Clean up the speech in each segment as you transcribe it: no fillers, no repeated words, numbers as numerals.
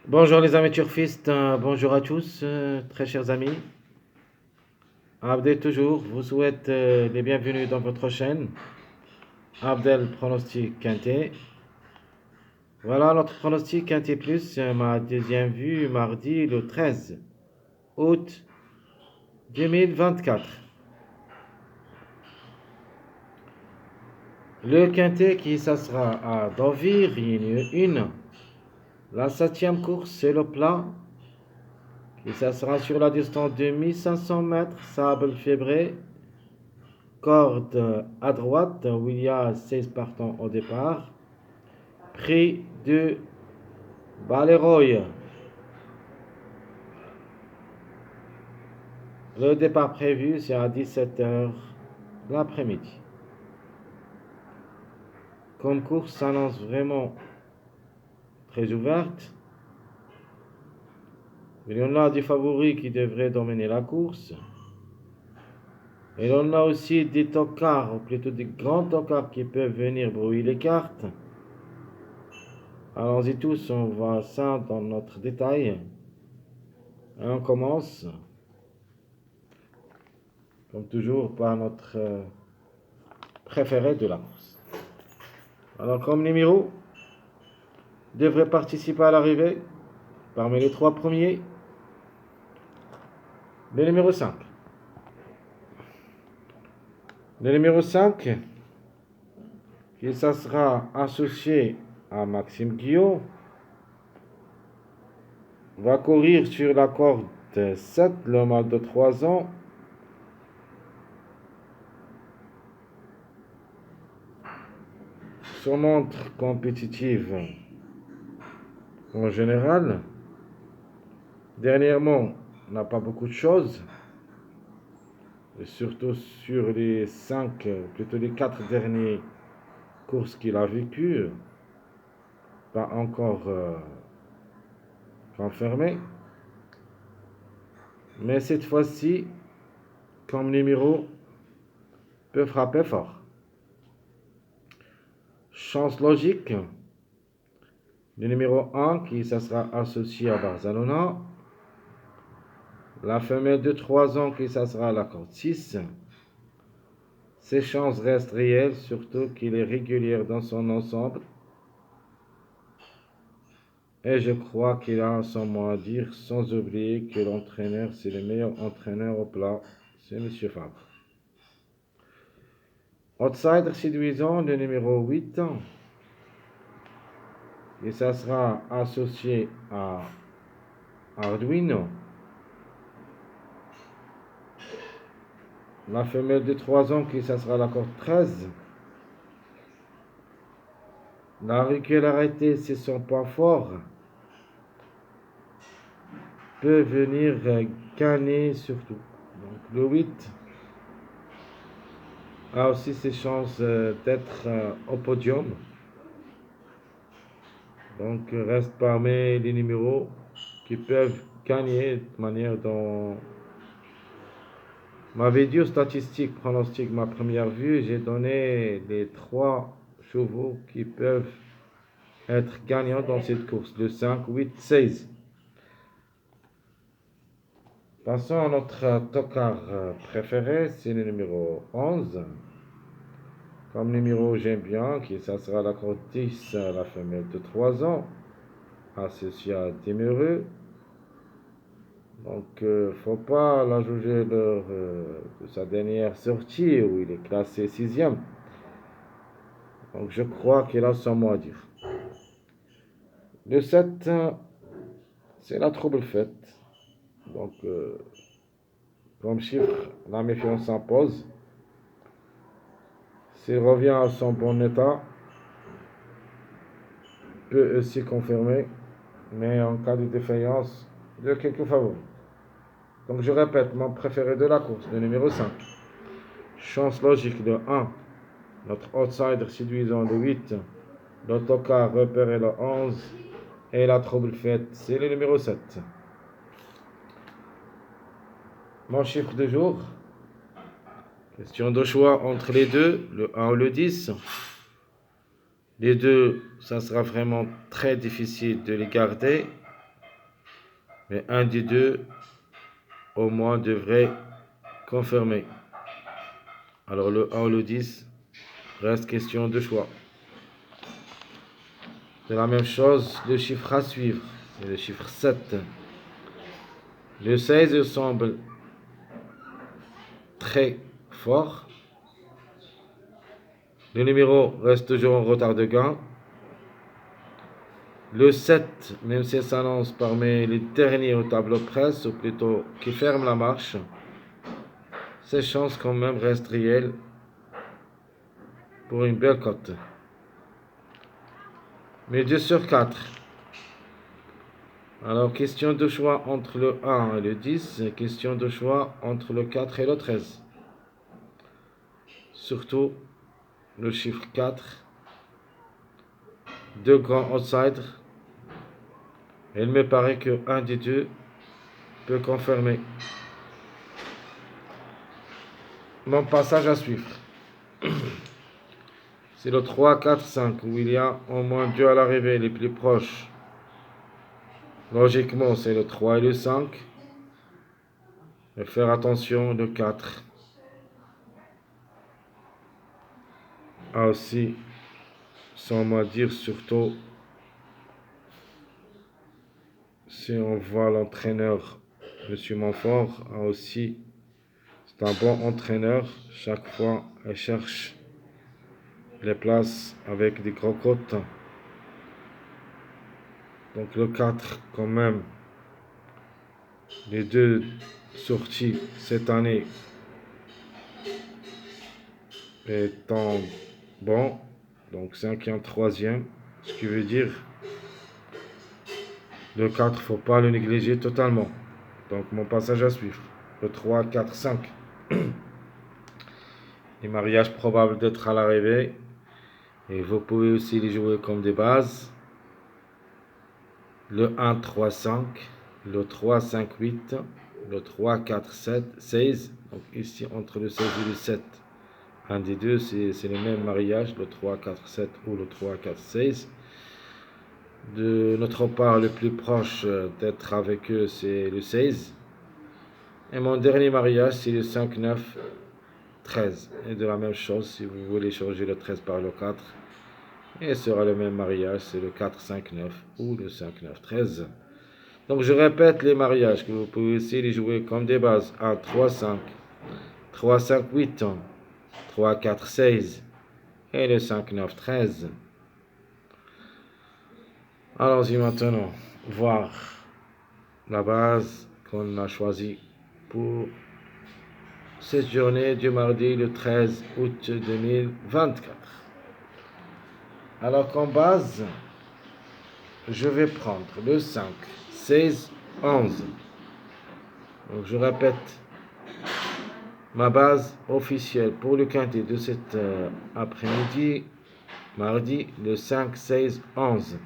Bonjour les amis turfistes, bonjour à tous, très chers amis. Abdel toujours vous souhaite les bienvenus dans votre chaîne. Abdel Pronostic Quintet. Voilà notre pronostic Quintet Plus, ma deuxième vue, mardi le 13 août 2024. Le Quintet qui s'assera à Deauville, Réunion 1. La 7e course, c'est le plat. Et ça sera sur la distance de 1500 mètres, sable fibré. Corde à droite, où il y a 16 partants au départ. Prix de Baleroy. Le départ prévu, c'est à 17h l'après-midi. Comme course s'annonce vraiment très ouverte. Il y en a des favoris qui devraient dominer la course. Et on a aussi des tocards, ou plutôt des grands tocards qui peuvent venir brouiller les cartes. Allons-y tous, on voit ça dans notre détail. Et on commence, comme toujours, par notre préféré de la course. Alors, comme numéro, devrait participer à l'arrivée, parmi les 3 premiers, le numéro 5. Le numéro 5, qui ça sera associé à Maxime Guillaume, va courir sur la corde 7, le mâle de 3 ans. Son montre compétitive en général. Dernièrement, n'a pas beaucoup de choses. Et surtout sur les 5, plutôt les 4 dernières courses qu'il a vécues. Pas encore confirmé. Mais cette fois-ci, comme numéro, peut frapper fort. Chance logique, le numéro 1 qui ça sera associé à Barcelona. La femelle de 3 ans qui ça sera à la corde 6. Ses chances restent réelles, surtout qu'il est régulier dans son ensemble. Et je crois qu'il a son mot à dire, sans oublier que l'entraîneur, c'est le meilleur entraîneur au plat, c'est M. Fabre. Outsider séduisant, le numéro 8. Et ça sera associé à Arduino. La femelle de 3 ans qui ça sera la corde 13. La régularité, c'est son point fort. Peut venir gagner surtout. Donc le 8 a aussi ses chances d'être au podium. Donc reste parmi les numéros qui peuvent gagner de manière dont ma vidéo statistique pronostic, ma première vue, j'ai donné les 3 chevaux qui peuvent être gagnants dans cette course, le 5, 8, 16. Passons à notre tocard préféré, c'est le numéro 11. Comme numéro, j'aime bien, ça sera la corde 10, la femelle de 3 ans, associée à Demereux. Donc, faut pas la juger lors de sa dernière sortie où il est classé 6e. Donc, je crois qu'il a son mot à dire. Le 7, c'est la trouble faite. Donc, comme chiffre, la méfiance s'impose. S'il revient à son bon état, peut aussi confirmer, mais en cas de défaillance, de quelques favoris. Donc je répète, mon préféré de la course, le numéro 5. Chance logique, le 1. Notre outsider séduisant, le 8. L'autocar repéré, le 11. Et la trouble faite, c'est le numéro 7. Mon chiffre de jour. Question de choix entre les deux, le 1 ou le 10. Les deux, ça sera vraiment très difficile de les garder. Mais un des deux, au moins, devrait confirmer. Alors le 1 ou le 10, reste question de choix. C'est la même chose, le chiffre à suivre, c'est le chiffre 7. Le 16 semble très fort. Le numéro reste toujours en retard de gain. Le 7, même s'il s'annonce parmi les derniers au tableau presse, ou plutôt qui ferme la marche, ses chances quand même restent réelles pour une belle cote. Mais 2 sur 4. Alors, question de choix entre le 1 et le 10, question de choix entre le 4 et le 13. Surtout le chiffre 4. Deux grands outsiders. Il me paraît que un des deux peut confirmer. Mon passage à suivre. C'est le 3, 4, 5, où il y a au moins deux à l'arrivée les plus proches. Logiquement, c'est le 3 et le 5. Mais faire attention, le 4 a aussi, sans moi dire, surtout si on voit l'entraîneur, M. Montfort, a aussi, c'est un bon entraîneur. Chaque fois, il cherche les places avec des gros cotes. Donc le 4, quand même, les deux sorties cette année étant bon, donc 5e, 3e, ce qui veut dire le 4, faut pas le négliger totalement. Donc mon passage à suivre, le 3, 4, 5. Les mariages probables d'être à l'arrivée, et vous pouvez aussi les jouer comme des bases. Le 1, 3, 5, le 3, 5, 8, le 3, 4, 7, 16. Donc ici entre le 16 et le 7. Un des deux, c'est le même mariage, le 3, 4, 7 ou le 3, 4, 16. De notre part, le plus proche d'être avec eux, c'est le 16. Et mon dernier mariage, c'est le 5, 9, 13. Et de la même chose, si vous voulez changer le 13 par le 4, et ce sera le même mariage, c'est le 4, 5, 9 ou le 5, 9, 13. Donc je répète les mariages, que vous pouvez aussi les jouer comme des bases. 1, 3, 5, 3, 5, 8, 3, 4, 16 et le 5, 9, 13. Allons-y maintenant voir la base qu'on a choisie pour cette journée du mardi le 13 août 2024. Alors comme base, je vais prendre le 5, 16, 11. Donc je répète ma base officielle pour le quintet de cet après-midi, mardi le 5, 16, 11.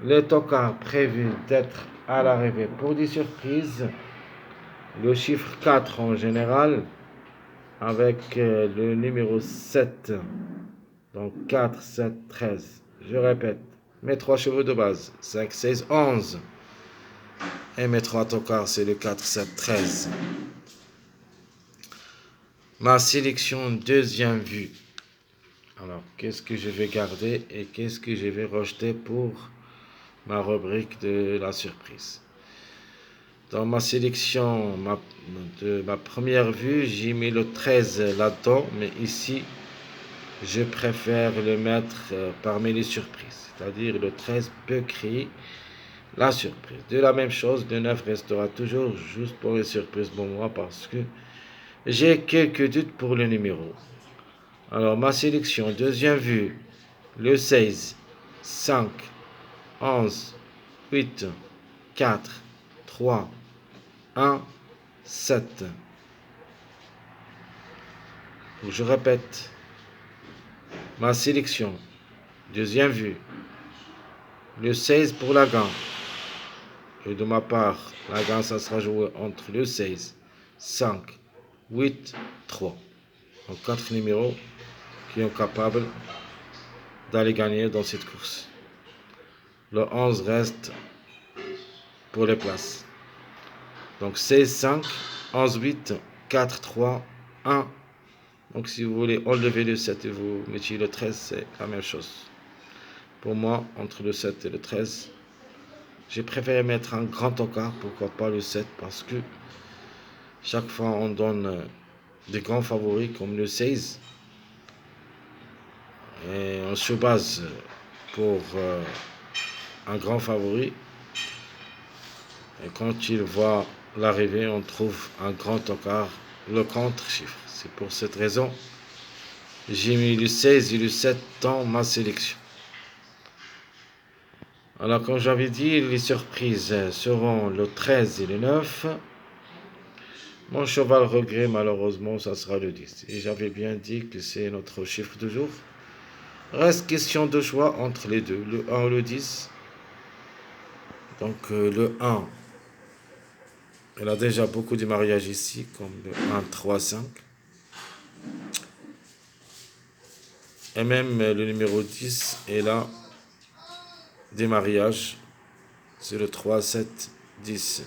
Les tocards prévus d'être à l'arrivée pour des surprises. Le chiffre 4 en général, avec le numéro 7. Donc 4, 7, 13. Je répète, mes trois chevaux de base, 5, 16, 11. Et mes trois tocards, c'est le 4, 7, 13. Ma sélection deuxième vue. Alors, qu'est-ce que je vais garder et qu'est-ce que je vais rejeter pour ma rubrique de la surprise? Dans ma sélection de ma première vue, j'ai mis le 13 là-dedans, mais ici, je préfère le mettre parmi les surprises. C'est-à-dire le 13 peut créer la surprise. De la même chose, le 9 restera toujours juste pour les surprises pour moi parce que j'ai quelques doutes pour le numéro. Alors, ma sélection, deuxième vue, le 16, 5, 11, 8, 4, 3, 1, 7. Je répète, ma sélection, deuxième vue, le 16 pour la gagne. Et de ma part, la gagne, ça sera joué entre le 16, 5, 8, 3. Donc 4 numéros qui sont capables d'aller gagner dans cette course. Le 11 reste pour les places. Donc 16, 5, 11, 8, 4, 3, 1. Donc si vous voulez enlever le 7 et vous mettez le 13, c'est la même chose. Pour moi, entre le 7 et le 13, j'ai préféré mettre un grand encart, pourquoi pas le 7, parce que chaque fois on donne des grands favoris comme le 16. Et on se base pour un grand favori. Et quand il voit l'arrivée, on trouve un grand encart, le contre-chiffre. C'est pour cette raison j'ai mis le 16 et le 7 dans ma sélection. Alors, comme j'avais dit, les surprises seront le 13 et le 9. Mon cheval regret, malheureusement, ça sera le 10. Et j'avais bien dit que c'est notre chiffre du jour. Reste question de choix entre les deux, le 1 ou le 10. Donc, le 1, il a déjà beaucoup de mariages ici, comme le 1, 3, 5. Et même le numéro 10 est là, des mariages. C'est le 3, 7, 10.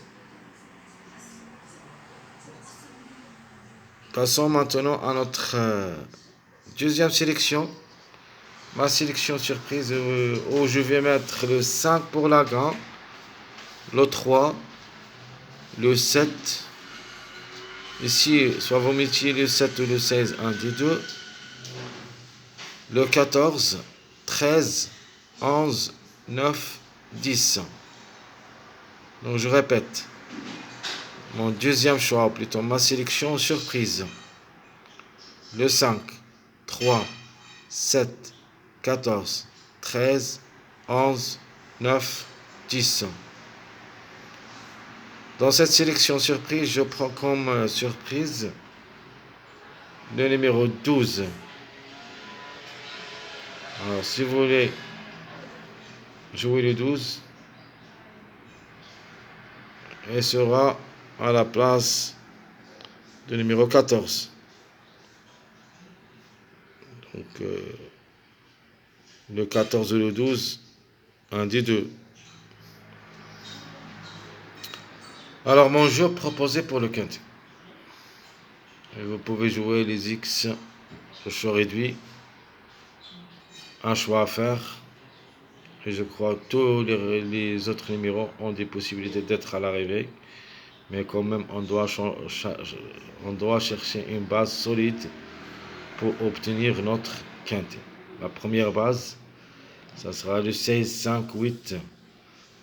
Passons maintenant à notre deuxième sélection. Ma sélection surprise où je vais mettre le 5 pour la gagne, le 3, le 7. Ici, soit vous mettiez le 7 ou le 16, un des deux. Le 14, 13, 11, 9, 10. Donc je répète. Mon deuxième choix, ou plutôt ma sélection surprise. Le 5, 3, 7, 14, 13, 11, 9, 10. Dans cette sélection surprise, je prends comme surprise le numéro 12. Alors, si vous voulez jouer le 12, il sera à la place du numéro 14. Donc, le 14 ou le 12, un des deux. Alors, mon jeu proposé pour le quintet. Et vous pouvez jouer les X au choix réduit. Un choix à faire. Et je crois que tous les autres numéros ont des possibilités d'être à l'arrivée. Mais quand même, on doit chercher une base solide pour obtenir notre quintet. La première base, ça sera le 16, 5, 8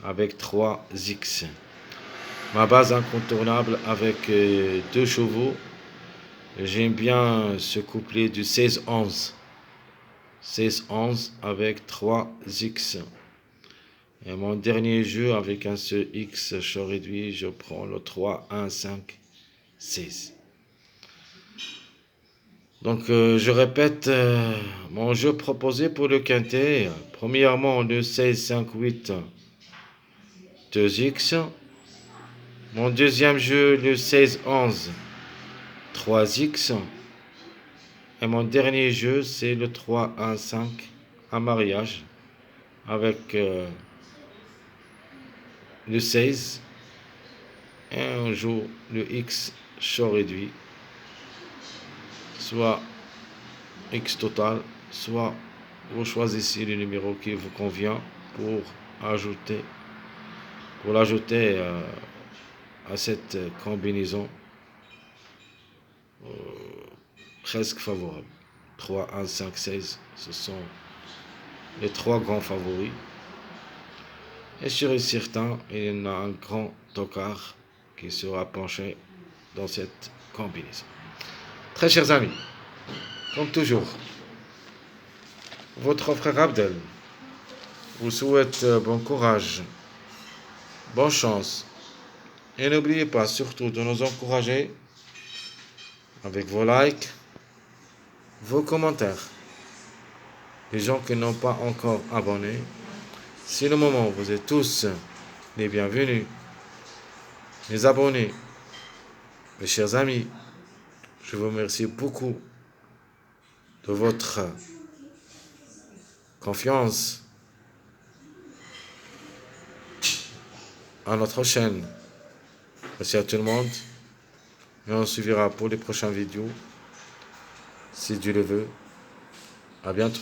avec 3 X. Ma base incontournable avec 2 chevaux. J'aime bien ce couplet du 16, 11. 16, 11 avec 3 X. Et mon dernier jeu avec un seul X choix réduit, je prends le 3, 1, 5, 16. Donc, je répète mon jeu proposé pour le quintet. Premièrement, le 16, 5, 8, 2X. Mon deuxième jeu, le 16, 11, 3X. Et mon dernier jeu, c'est le 3, 1, 5, un mariage avec le 16. Et on joue le X choix réduit. Soit X total, soit vous choisissez le numéro qui vous convient pour l'ajouter à cette combinaison presque favorable. 3, 1, 5, 16, ce sont les 3 grands favoris. Et sur certain, il y en a un grand tocard qui sera penché dans cette combinaison. Très chers amis, comme toujours, votre frère Abdel vous souhaite bon courage, bonne chance. Et n'oubliez pas surtout de nous encourager avec vos likes, vos commentaires. Les gens qui n'ont pas encore abonné, c'est le moment, vous êtes tous les bienvenus. Les abonnés, mes chers amis, je vous remercie beaucoup de votre confiance à notre chaîne. Merci à tout le monde. Et on suivra pour les prochaines vidéos, si Dieu le veut. À bientôt.